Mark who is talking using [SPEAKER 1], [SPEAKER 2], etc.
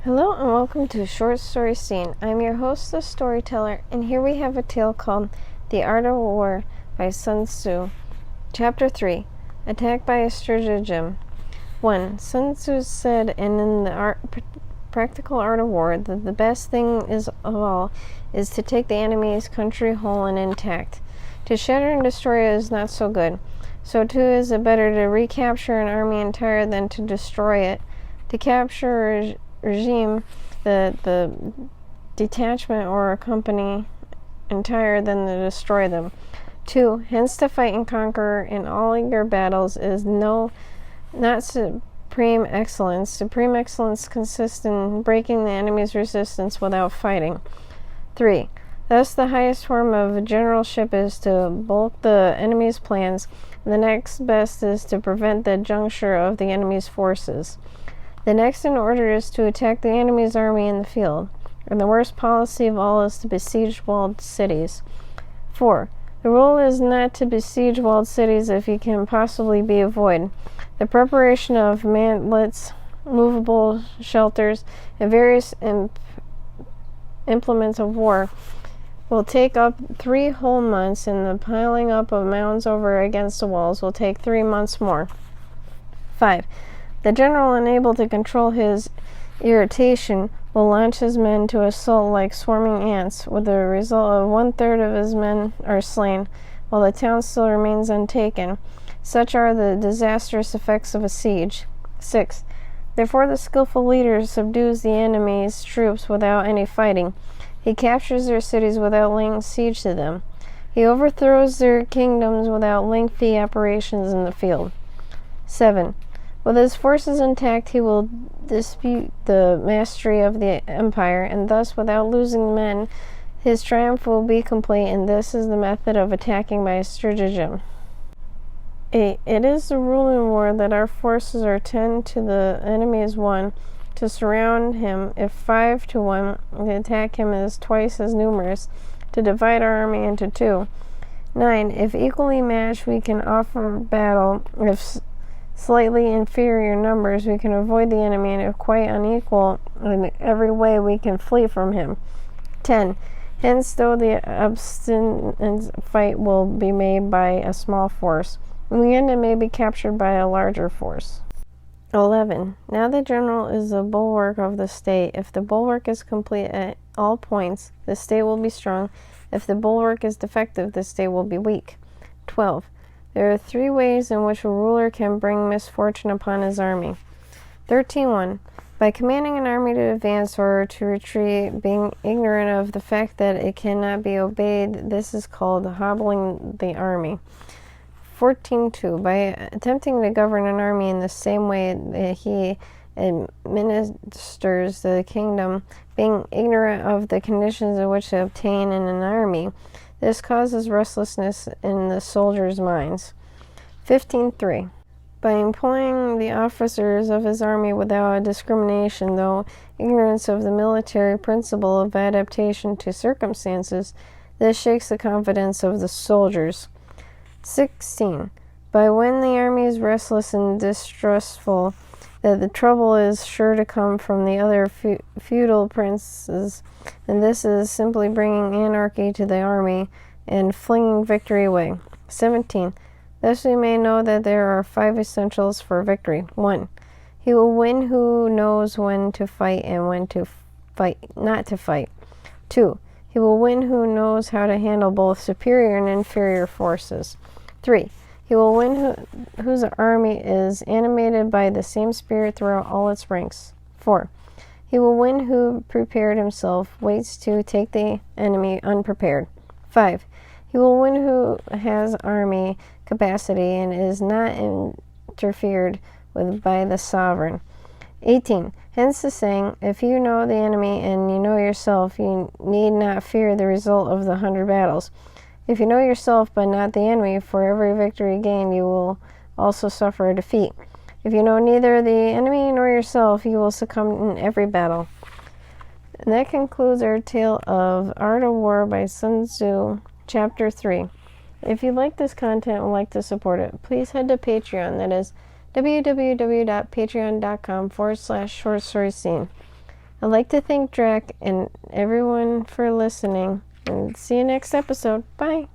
[SPEAKER 1] Hello and welcome to Short Story Scene. I'm your host, the storyteller, and here we have a tale called The Art of War by Sun Tzu. Chapter 3, Attack by a Stratagem. 1. Sun Tzu said, and in the practical art of war, that the best thing of all is to take the enemy's country whole and intact. To shatter and destroy it is not so good. So too is it better to recapture an army entire than to destroy it. To capture a regime, the detachment or a company entire than to destroy them. 2. Hence to fight and conquer in all your battles is not supreme excellence. Supreme excellence consists in breaking the enemy's resistance without fighting. 3. Thus the highest form of generalship is to balk the enemy's plans. The next best is to prevent the juncture of the enemy's forces. The next in order is to attack the enemy's army in the field, and the worst policy of all is to besiege walled cities. 4. The rule is not to besiege walled cities if it can possibly be avoided. The preparation of mantlets, movable shelters, and various implements of war will take up 3 whole months, and the piling up of mounds over against the walls will take 3 months more. 5. The general, unable to control his irritation, will launch his men to assault like swarming ants, with the result of 1/3 of his men are slain, while the town still remains untaken. Such are the disastrous effects of a siege. 6. Therefore the skillful leader subdues the enemy's troops without any fighting. He captures their cities without laying siege to them. He overthrows their kingdoms without lengthy operations in the field. 7. With his forces intact, he will dispute the mastery of the empire, and thus, without losing men, his triumph will be complete, and this is the method of attacking by stratagem. 8. It is the rule in war that our forces are 10 to the enemy is 1. To surround him, if 5 to 1, to attack him is twice as numerous. To divide our army into 2. 9. If equally matched, we can offer battle. If slightly inferior numbers, we can avoid the enemy, and if quite unequal in every way, we can flee from him. 10. Hence, though the obstinate fight will be made by a small force, in the end it may be captured by a larger force. 11. Now the general is the bulwark of the state. If the bulwark is complete at all points, the state will be strong. If the bulwark is defective, the state will be weak. 12. There are 3 ways in which a ruler can bring misfortune upon his army. 13.1. By commanding an army to advance or to retreat, being ignorant of the fact that it cannot be obeyed, this is called hobbling the army. 14.2. By attempting to govern an army in the same way that he administers the kingdom, being ignorant of the conditions in which to obtain in an army, this causes restlessness in the soldiers' minds. 15.3. By employing the officers of his army without discrimination, though ignorance of the military principle of adaptation to circumstances, this shakes the confidence of the soldiers. 16. By when the army is restless and distrustful, that the trouble is sure to come from the other feudal princes, and this is simply bringing anarchy to the army and flinging victory away. 17. Thus we may know that there are 5 essentials for victory. 1. He will win who knows when to fight and when to fight, not to fight. 2. He will win who knows how to handle both superior and inferior forces. 3. He will win whose army is animated by the same spirit throughout all its ranks. 4. He will win who prepared himself, waits to take the enemy unprepared. 5. He will win who has army capacity and is not interfered with by the sovereign. 18. Hence the saying, if you know the enemy and you know yourself, you need not fear the result of the 100 battles. If you know yourself but not the enemy, for every victory gained you will also suffer a defeat. If you know neither the enemy nor yourself, you will succumb in every battle. And that concludes our tale of Art of War by Sun Tzu, Chapter 3. If you like this content and would like to support it, please head to Patreon. That is www.patreon.com/shortstoryscene. I'd like to thank Drac and everyone for listening. And see you next episode. Bye.